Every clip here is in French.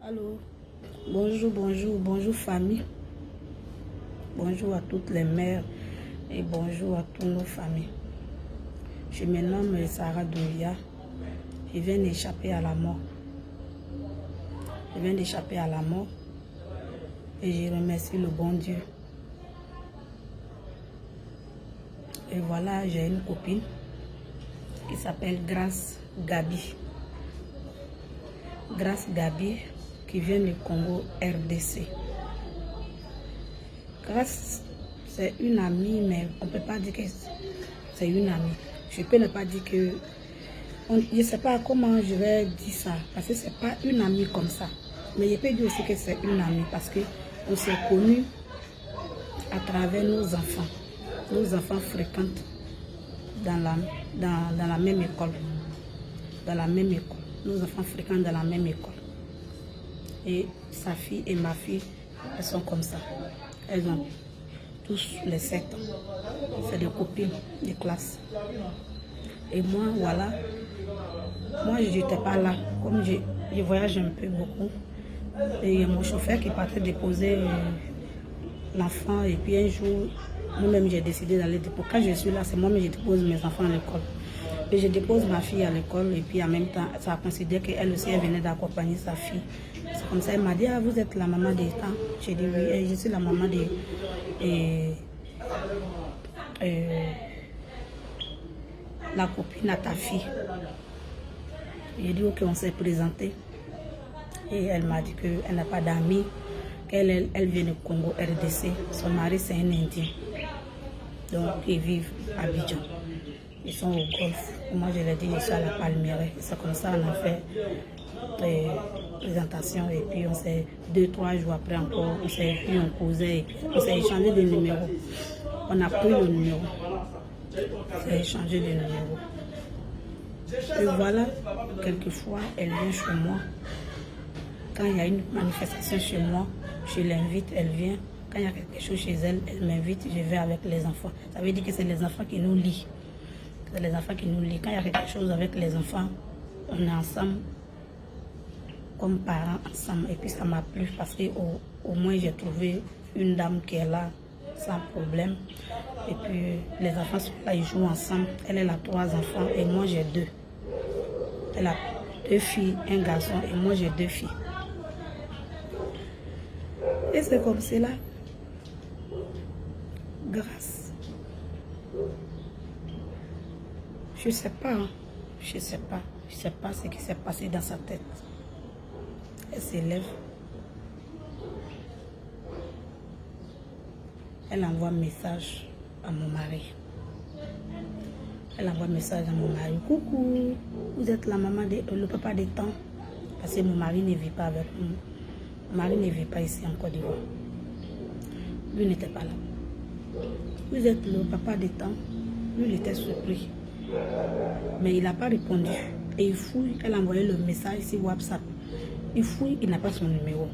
Allô, bonjour, bonjour, bonjour famille. Bonjour à toutes les mères et bonjour à toutes nos familles. Je me nomme Sarah Doumbia. Je viens d'échapper à la mort. Je viens d'échapper à la mort et je remercie le bon Dieu. Et voilà, j'ai une copine qui s'appelle Grace Gabi. Grace Gabi qui vient du Congo RDC. Grace, c'est une amie, mais on ne peut pas dire que c'est une amie. Je peux ne pas dire que... je ne sais pas comment je vais dire ça, parce que ce n'est pas une amie comme ça. Mais je peux dire aussi que c'est une amie, parce qu'on s'est connus à travers nos enfants. Nos enfants fréquentent dans la même école. Dans la même école. Nos enfants fréquentent dans la même école. Et sa fille et ma fille, elles sont comme ça. Elles ont tous les 7 ans. C'est des copines de classe. Et moi, voilà. Moi, je n'étais pas là. Comme je voyage un peu beaucoup. Et il y a mon chauffeur qui partait déposer l'enfant. Et puis un jour, moi-même, j'ai décidé d'aller déposer. Quand je suis là, c'est moi-même, je dépose mes enfants à l'école. Et je dépose ma fille à l'école. Et puis en même temps, ça a considéré qu'elle aussi, elle venait d'accompagner sa fille. C'est comme ça, elle m'a dit, ah, vous êtes la maman des temps. J'ai dit oui, et je suis la maman de la copine à ta fille. J'ai dit ok, on s'est présenté. Et elle m'a dit qu'elle n'a pas d'amis, qu'elle vient du Congo RDC. Son mari c'est un Indien. Donc ils vivent à Abidjan. Ils sont au golf. Moi je leur ai dit je suis à la Palmeraie. C'est comme ça on a fait présentation et puis on s'est 2-3 jours après encore, on s'est vu, on causait, on s'est échangé des numéros. On a pris le numéro. On s'est échangé des numéros. Et voilà, quelquefois elle vient chez moi. Quand il y a une manifestation chez moi, je l'invite, elle vient. Quand il y a quelque chose chez elle, elle m'invite, je vais avec les enfants. Ça veut dire que c'est les enfants qui nous lient. C'est les enfants qui nous lient. Quand il y a quelque chose avec les enfants, on est ensemble, comme parents ensemble. Et puis ça m'a plu parce qu'au moins j'ai trouvé une dame qui est là sans problème. Et puis les enfants sont là, ils jouent ensemble. Elle a 3 enfants et moi j'ai 2. Elle a 2 filles, un garçon et moi j'ai 2 filles. Et c'est comme cela. Grâce. Je ne sais pas. Hein. Je ne sais pas. Je ne sais pas ce qui s'est passé dans sa tête. Elle s'élève. Elle envoie un message à mon mari. Elle envoie un message à mon mari. Coucou, vous êtes la maman, le papa des temps. Parce que mon mari ne vit pas avec nous. Mon mari ne vit pas ici en Côte d'Ivoire. Lui n'était pas là. Vous êtes le papa des temps. Lui, il était surpris. Mais il n'a pas répondu. Et il fouille. Elle a envoyé le message sur WhatsApp. Il fouille, il n'a pas son numéro.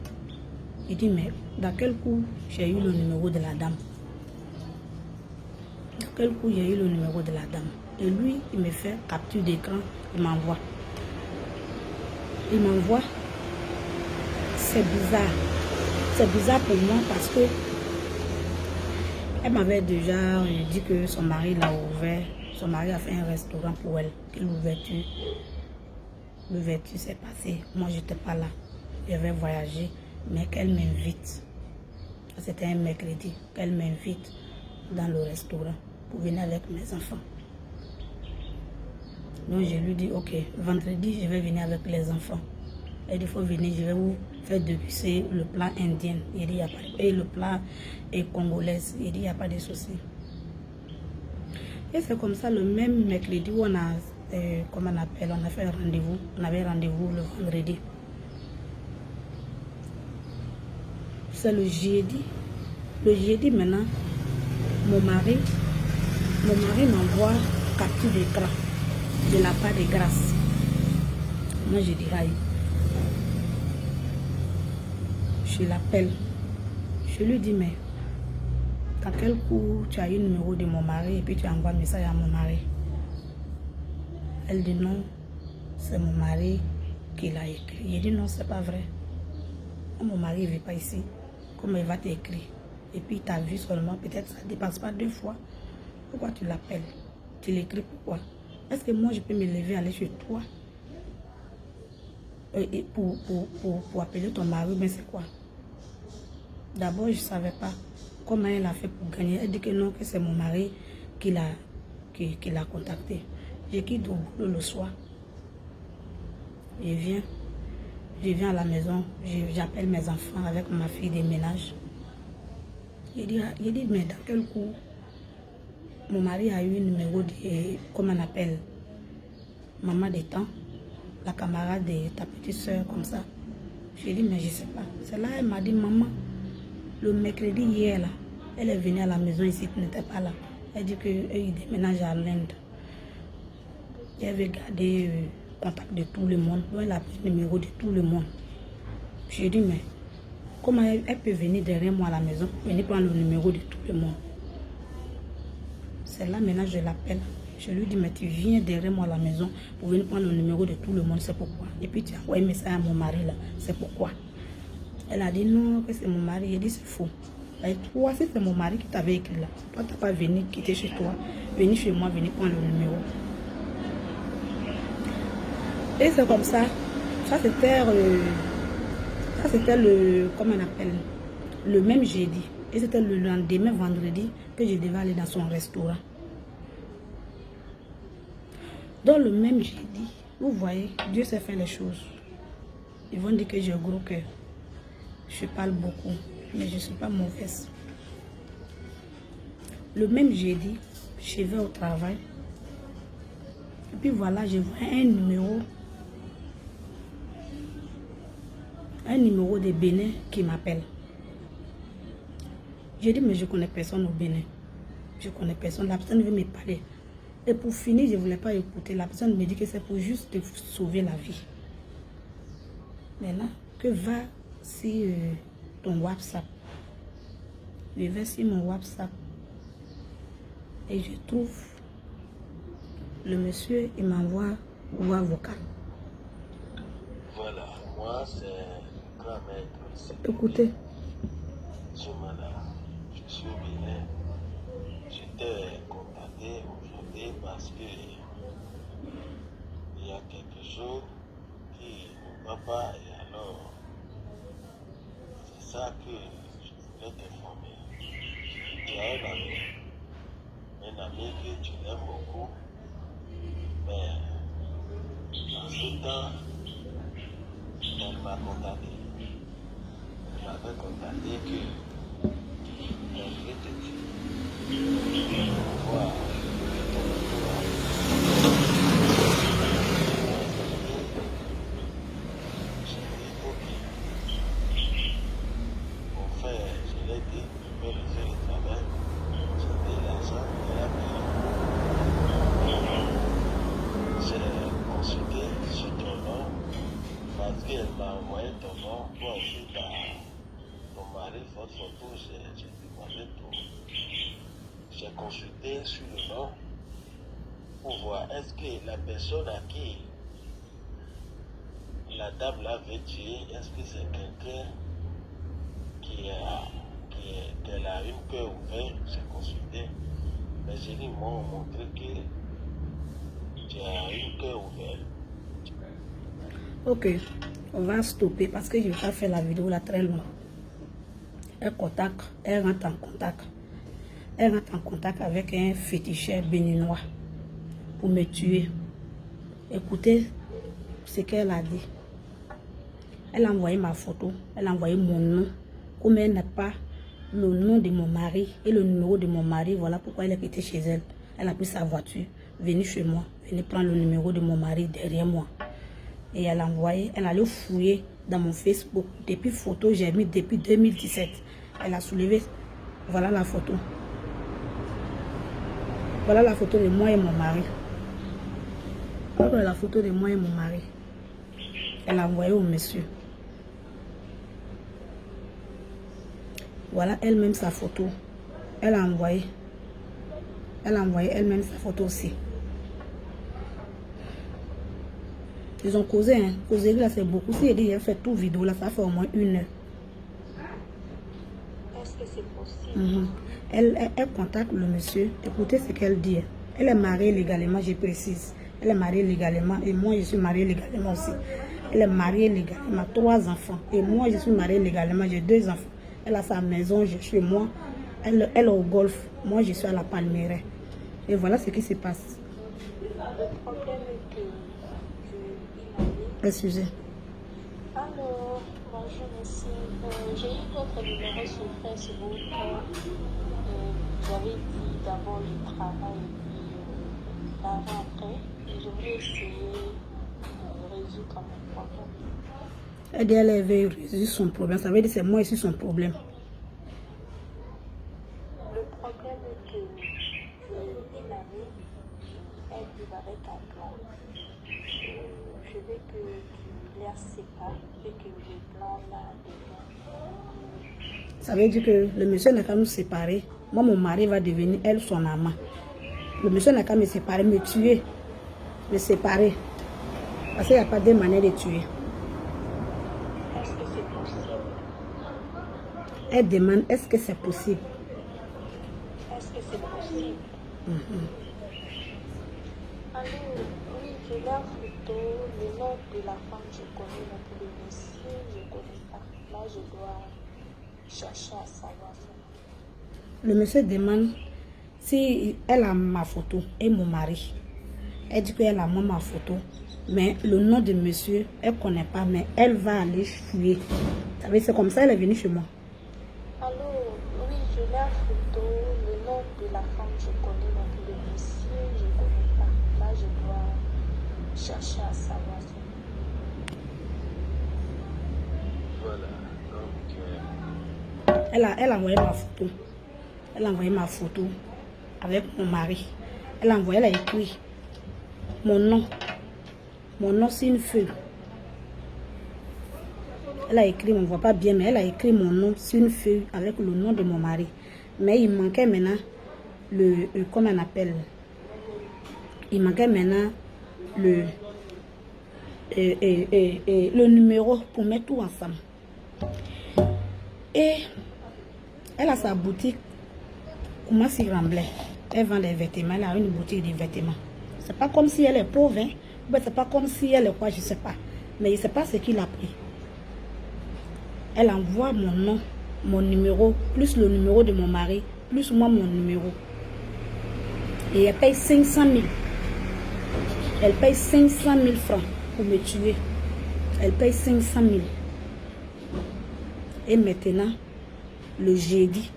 Il dit, mais dans quel coup j'ai eu le numéro de la dame? Dans quel coup j'ai eu le numéro de la dame? Et lui, il me fait capture d'écran, il m'envoie. Il m'envoie. C'est bizarre. C'est bizarre pour moi parce que elle m'avait déjà dit que son mari l'a ouvert. Son mari a fait un restaurant pour elle. Que l'ouverture s'est passée. Moi, je n'étais pas là. J'avais voyagé. Mais qu'elle m'invite. C'était un mercredi. Qu'elle m'invite dans le restaurant pour venir avec mes enfants. Donc, je lui dis, ok, vendredi, je vais venir avec les enfants. Et il faut venir, je vais vous faire déguster le plat indien. Il dit, il n'y a pas de... Et le plat est congolais. Il dit, il n'y a pas de souci. Et c'est comme ça, le même mercredi où on a, comment on appelle, on a fait un rendez-vous. On avait rendez-vous le vendredi. C'est le jeudi. Le jeudi maintenant, mon mari m'envoie capture d'écran de la part de Grâce. Moi je dis aïe. Je l'appelle. Je lui dis mais dans quel coup tu as eu le numéro de mon mari et puis tu envoies un message à mon mari? Elle dit non, c'est mon mari qui l'a écrit. Il dit non, c'est pas vrai. mon mari ne vit pas ici, comment il va t'écrire? Et puis tu as vu seulement, peut-être ça ne dépasse pas 2 fois. Pourquoi tu l'appelles? Tu l'écris pourquoi? Est-ce que moi je peux me lever, aller chez toi et pour appeler ton mari? Mais c'est quoi? D'abord, je ne savais pas comment elle a fait pour gagner. Elle dit que non, que c'est mon mari qui l'a contacté. Je quitte au boulot le soir. Je viens à la maison, j'appelle mes enfants avec ma fille des ménages. Je dis, mais dans quel coup mon mari a eu un numéro de, comment on appelle, maman des temps, la camarade de ta petite soeur, comme ça. Je dis, mais je ne sais pas. C'est là, elle m'a dit, maman, le mercredi hier, là, elle est venue à la maison ici, tu n'étais pas là. Elle dit qu'ils déménagent à l'Inde. Elle veut garder contact de tout le monde. Elle a pris le numéro de tout le monde. Je dis, mais comment elle peut venir derrière moi à la maison, venir prendre le numéro de tout le monde? C'est là maintenant je l'appelle. Je lui dis, mais tu viens derrière moi à la maison pour venir prendre le numéro de tout le monde, c'est pourquoi? Et puis tu as envoyé un message à mon mari là, c'est pourquoi? Elle a dit non, que c'est mon mari. J'ai dit c'est faux. Et toi, si c'est mon mari qui t'avait écrit là, toi tu n'as pas venu quitter chez toi, venir chez moi, venir prendre le numéro. Et c'est comme ça. Ça c'était le, comment on appelle, le même jeudi. Et c'était le lendemain, vendredi, que je devais aller dans son restaurant. Dans le même jeudi, vous voyez, Dieu sait faire les choses. Ils vont dire que j'ai un gros cœur. Je parle beaucoup, mais je ne suis pas mauvaise. Le même jeudi, je vais au travail. Et puis voilà, je vois un numéro de Bénin qui m'appelle. J'ai dit, mais je ne connais personne au Bénin. Je ne connais personne. La personne veut me parler. Et pour finir, je ne voulais pas écouter. La personne me dit que c'est pour juste te sauver la vie. Maintenant, que va sur ton WhatsApp. Je vais sur mon WhatsApp. Et je trouve le monsieur, il m'envoie voix vocale. Voilà, moi c'est grand maître. Écoutez. Je suis Bénin. J'étais contacté aujourd'hui parce que il y a quelque chose qui ne va pas et alors c'est ça que je voulais t'informer. Tu as un ami que tu aimes beaucoup, mais en ce temps, elle m'a contacté. Elle m'avait contacté que je voulais te dire. Voilà. Elle m'a envoyé ton nom, toi aussi ton mari, votre photo, j'ai demandé tout. J'ai consulté sur le nom pour voir est-ce que la personne à qui la dame là veut tuer, est-ce que c'est quelqu'un qu'elle a une cœur ouvert? J'ai consulté, mais j'ai dit m'ont montré que tu as une cœur ouvert. Ok, on va stopper parce que je ne vais pas faire la vidéo là très loin. Elle rentre en contact. Elle rentre en contact avec un féticheur béninois pour me tuer. Écoutez ce qu'elle a dit. Elle a envoyé ma photo, elle a envoyé mon nom. Comme elle n'a pas le nom de mon mari et le numéro de mon mari, voilà pourquoi elle est quittée chez elle. Elle a pris sa voiture, venue chez moi, venue prendre le numéro de mon mari derrière moi. Et elle a envoyé, elle allait fouiller dans mon Facebook. Depuis photo, j'ai mis depuis 2017. Elle a soulevé, voilà la photo. Voilà la photo de moi et mon mari. Voilà la photo de moi et mon mari. Elle a envoyé au monsieur. Voilà elle-même sa photo. Elle a envoyé elle-même sa photo aussi. Ils ont causé, hein. Causer là c'est beaucoup. Si elle dit, elle fait tout vidéo là, ça fait au moins 1 heure. Est-ce que c'est possible? Elle contacte le monsieur. Écoutez ce qu'elle dit. Elle est mariée légalement, je précise. Elle est mariée légalement et moi je suis mariée légalement aussi. Elle est mariée légalement, 3 enfants. Et moi je suis mariée légalement, j'ai 2 enfants. Elle a sa maison, je suis moi. Elle est au golf, moi je suis à la Palmeraie. Et voilà ce qui se passe. Le problème est que je Excusez. Alors, bonjour monsieur. J'ai eu votre numéro sur Facebook. J'avais dit d'abord le travail et puis la rentrée. Et je voulais essayer de résoudre mon problème. Elle dit qu'elle avait résolu son problème. Ça veut dire que c'est moi ici son problème. Le problème est que j'ai une amie, elle vit avec un blanc. Je veux que tu les sépares et que le blanc là devienne. Ça veut dire que le monsieur n'a qu'à nous séparer. Moi, mon mari va devenir elle son amant. Le monsieur n'a qu'à me séparer, me tuer, me séparer. Parce qu'il n'y a pas de manière de tuer. Est-ce que c'est possible? Elle demande, est-ce que c'est possible? Est-ce que c'est possible? Alors, oui, j'ai la photo, le nom de la femme je connais, mais pour le monsieur, je ne connais pas. Là, je dois chercher à savoir ça. Le monsieur demande si elle a ma photo et mon mari. Elle dit qu'elle a moi ma photo. Mais le nom de monsieur, elle ne connaît pas, mais elle va aller fouiller. Vous savez, c'est comme ça, elle est venue chez moi. Alors, oui, j'ai la photo, le nom de la femme je connais, mais pour le monsieur, je ne connais pas. Là, je dois chercher à savoir ça. Voilà, donc... Elle a envoyé ma photo. Elle a envoyé ma photo avec mon mari. Elle a envoyé, elle a écrit mon nom. Mon nom, c'est une feuille. Elle a écrit, on ne voit pas bien, mais elle a écrit mon nom sur une feuille avec le nom de mon mari. Mais il manquait maintenant comment on appelle? Il manquait maintenant le numéro pour mettre tout ensemble. Et elle a sa boutique, comment s'y remblait. Elle vend des vêtements, elle a une boutique de vêtements. C'est pas comme si elle est pauvre, hein. C'est pas comme si elle est quoi, je sais pas. Mais je sais pas ce qu'il a pris. Elle envoie mon nom, mon numéro, plus le numéro de mon mari, plus moi mon numéro. Et elle paye 500 000. Elle paye 500 000 francs pour me tuer. Elle paye 500 000. Et maintenant, le jeudi,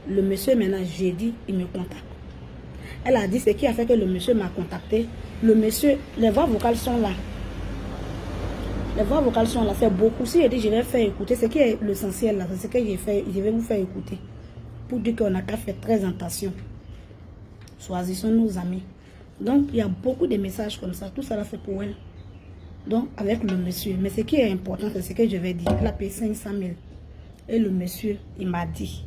le monsieur maintenant jeudi, il me contacte. Elle a dit ce qui a fait que le monsieur m'a contacté. Le monsieur, les voix vocales sont là. Les voix vocales sont là, c'est beaucoup. Si je dis je vais faire écouter, ce qui est l'essentiel là, c'est ce que j'ai fait, je vais vous faire écouter. Pour dire qu'on n'a qu'à faire très attention. Choisissons nos amis. Donc, il y a beaucoup de messages comme ça. Tout ça là, c'est pour elle. Donc, avec le monsieur. Mais ce qui est important, c'est ce que je vais dire. Elle a payé 500 000. Et le monsieur, il m'a dit.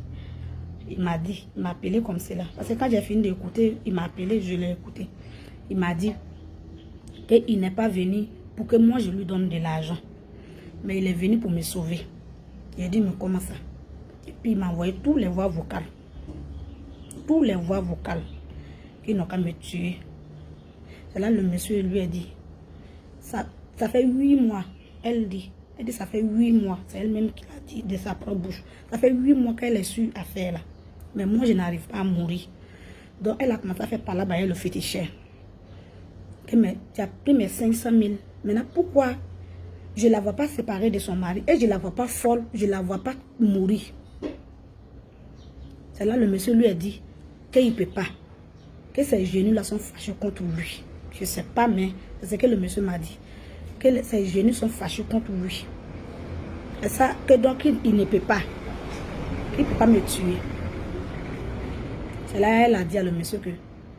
Il m'a appelé comme cela. Parce que quand j'ai fini d'écouter, il m'a appelé, je l'ai écouté. Il m'a dit qu'il n'est pas venu pour que moi je lui donne de l'argent. Mais il est venu pour me sauver. Il a dit, mais comment ça? Et puis il m'a envoyé tous les voix vocales. Tous les voix vocales. Qui n'ont qu'à me tuer. C'est là le monsieur lui a dit, ça fait 8 mois. Elle dit, ça fait 8 mois. C'est elle-même qui l'a dit de sa propre bouche. Ça fait 8 mois qu'elle est sur affaire là. Mais moi, je n'arrive pas à mourir. Donc, elle a commencé à faire par là-bas le féticheur. Tu as pris mes 500 000. Maintenant, pourquoi je ne la vois pas séparée de son mari et je ne la vois pas folle, je ne la vois pas mourir? C'est là le monsieur lui a dit qu'il ne peut pas. Que ses genoux là sont fâchés contre lui. Je ne sais pas, mais c'est ce que le monsieur m'a dit. Que ses genoux sont fâchés contre lui. Et ça, que donc il ne peut pas. Il ne peut pas me tuer. C'est là elle a dit à le monsieur que,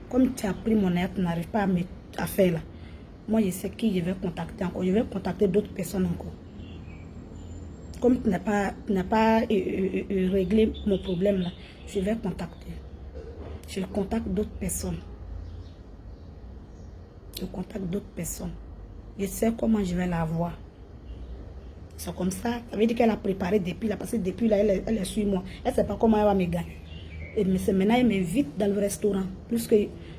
comme tu as pris mon air, tu n'arrives pas à faire là. Moi, je sais qui je vais contacter encore. Je vais contacter d'autres personnes encore. Comme tu n'as pas réglé mon problème là, je vais contacter. Je contacte d'autres personnes. Je contacte d'autres personnes. Je sais comment je vais la voir. C'est comme ça. Ça veut dire qu'elle a préparé depuis là. Parce que depuis là, elle est sur moi. Elle ne sait pas comment elle va me gagner. Et c'est maintenant, elle m'invite dans le restaurant. Plus que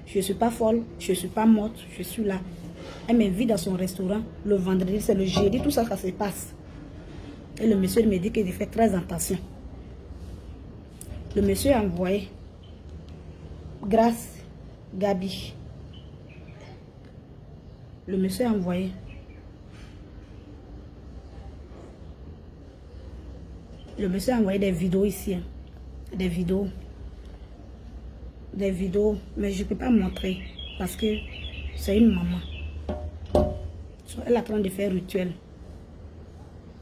je ne suis pas folle, je ne suis pas morte, je suis là. Elle m'invite dans son restaurant. Le vendredi, c'est le jeudi, tout ça, ça se passe. Et le monsieur me dit qu'il fait très attention. Le monsieur a envoyé grâce Gabi. Le monsieur a envoyé. Le monsieur a envoyé des vidéos ici. Hein. Des vidéos. Des vidéos. Mais je ne peux pas montrer. Parce que c'est une maman. Elle est en train de faire rituel.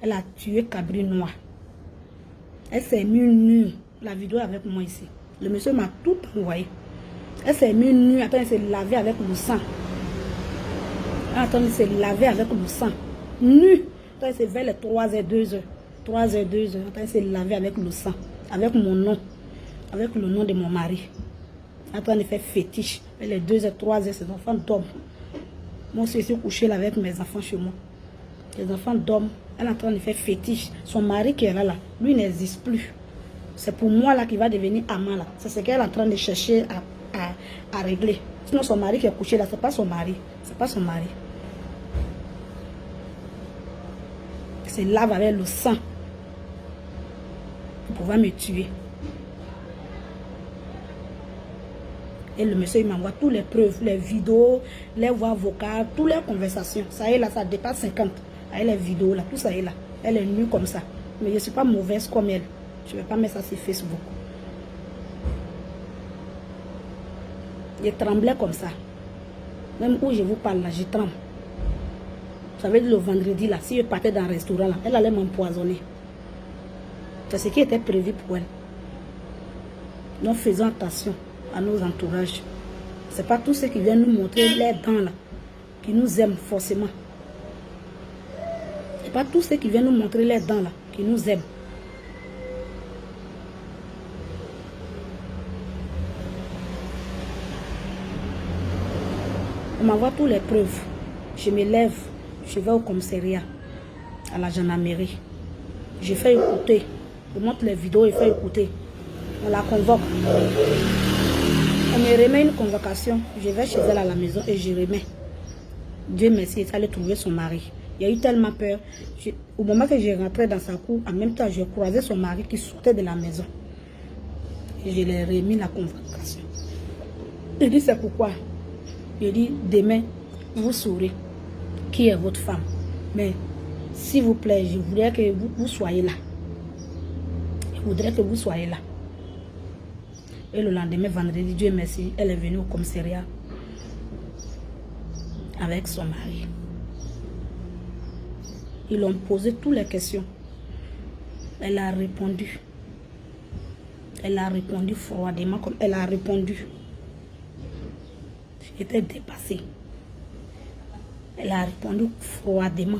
Elle a tué Cabri Noir. Elle s'est mise nue. La vidéo avec moi ici. Le monsieur m'a tout envoyé. Elle s'est mise nue. Attends, elle s'est lavée avec le sang. Attends, elle s'est lavée avec le sang. Nue. Attends, c'est vers les 3h, 2h. 3h, 2h. Attends, elle s'est lavée avec le sang. Avec mon nom. Avec le nom de mon mari. Attends, elle fait fétiche. Vers les 2h, 3h, ses enfants dorment. Moi aussi, je suis couchée là avec mes enfants chez moi. Les enfants dorment. Elle est en train de faire fétiche. Son mari qui est là, lui n'existe plus. C'est pour moi là qui va devenir amant là. C'est ce qu'elle est en train de chercher à régler. Sinon son mari qui est couché là, c'est pas son mari. C'est pas son mari. C'est lave avec le sang. Pour pouvoir me tuer. Et le monsieur il m'envoie toutes les preuves, les vidéos, les voix vocales, toutes les conversations. Ça est là, ça dépasse 50. Elle les vidéos là, tout ça est là. Elle est nue comme ça. Mais je ne suis pas mauvaise comme elle. Je ne vais pas mettre ça sur Facebook. Je tremblais comme ça. Même où je vous parle là, je tremble. Ça veut dire le vendredi là, si je partais dans un restaurant là, elle allait m'empoisonner. C'est ce qui était prévu pour elle. Donc faisons attention à nos entourages. Ce n'est pas tous ceux qui viennent nous montrer les dents là, qui nous aiment forcément. Ce n'est pas tous ceux qui viennent nous montrer les dents là, qui nous aiment. On m'envoie toutes les preuves. Je me lève, je vais au commissariat, à la gendarmerie. Je fais écouter. Je montre les vidéos et fais écouter. On la convoque. On me remet une convocation. Je vais chez elle à la maison et je remets. Dieu merci, elle allait trouver son mari. Il y a eu tellement peur. Au moment que je rentrais dans sa cour, en même temps, je croisais son mari qui sortait de la maison. Et je lui ai remis la convocation. Il dit, c'est pourquoi? Il dit, demain, vous saurez qui est votre femme. Mais, s'il vous plaît, je voudrais que vous soyez là. Je voudrais que vous soyez là. Et le lendemain, vendredi, Dieu merci, elle est venue au commissariat avec son mari. Ils ont posé toutes les questions. Elle a répondu. Elle a répondu froidement comme elle a répondu. J'étais dépassée. Elle a répondu froidement.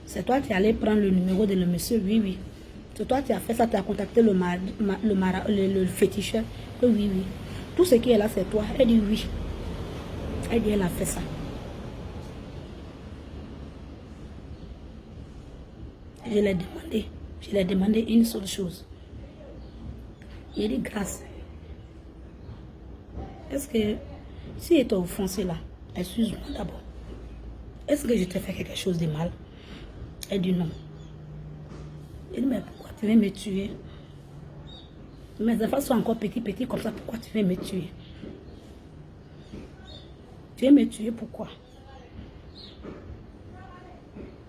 C'est toi qui allais prendre le numéro de le monsieur? Oui, oui. C'est toi qui as fait ça, tu as contacté le féticheur? Oui, oui. Tout ce qui est là, c'est toi. Elle dit oui. Elle dit elle a fait ça. Je l'ai demandé une seule chose. Il dit grâce. Est-ce que si elle t'a offensé là, excuse-moi d'abord. Est-ce que je t'ai fait quelque chose de mal? Elle dit non. Il dit mais pourquoi tu veux me tuer? Mes enfants sont encore petits comme ça, pourquoi tu veux me tuer? Tu veux me tuer pourquoi?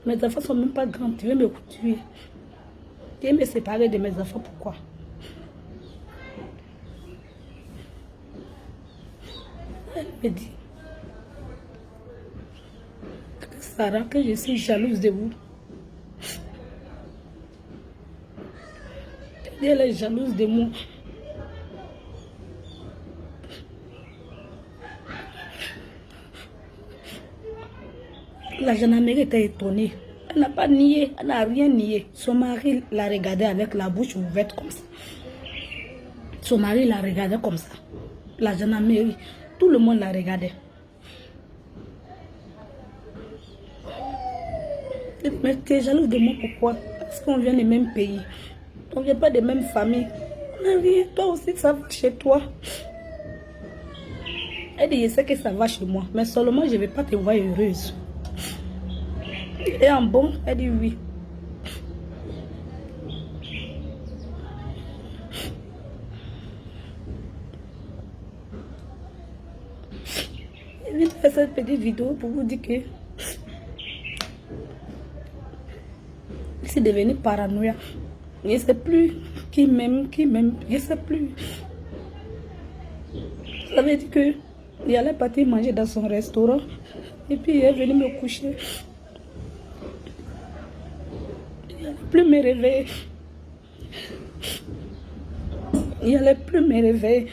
Mes enfants sont même pas grands, tu veux me tuer? Tu veux me séparer de mes enfants pourquoi? Elle me dit, Sarah, que je suis jalouse de vous. Elle est jalouse de moi. La gendarmerie était étonnée. Elle n'a pas nié, elle n'a rien nié. Son mari l'a regardée avec la bouche ouverte comme ça. Son mari l'a regardée comme ça. La gendarmerie, tout le monde l'a regardée. Mais tu es jalouse de moi, pourquoi? Parce qu'on vient des mêmes pays. On ne vient pas des mêmes familles. Mais toi aussi, ça va chez toi. Elle dit, je sais que ça va chez moi, mais seulement je ne vais pas te voir heureuse. Et en bon, elle dit oui. Je viens de faire cette petite vidéo pour vous dire que je suis devenue paranoïa. Je ne sais plus qui m'aime, je ne sais plus. Ça veut dire que il allait partir manger dans son restaurant et puis il est venu me coucher. Il n'allait plus me réveiller. Il n'allait plus me réveiller.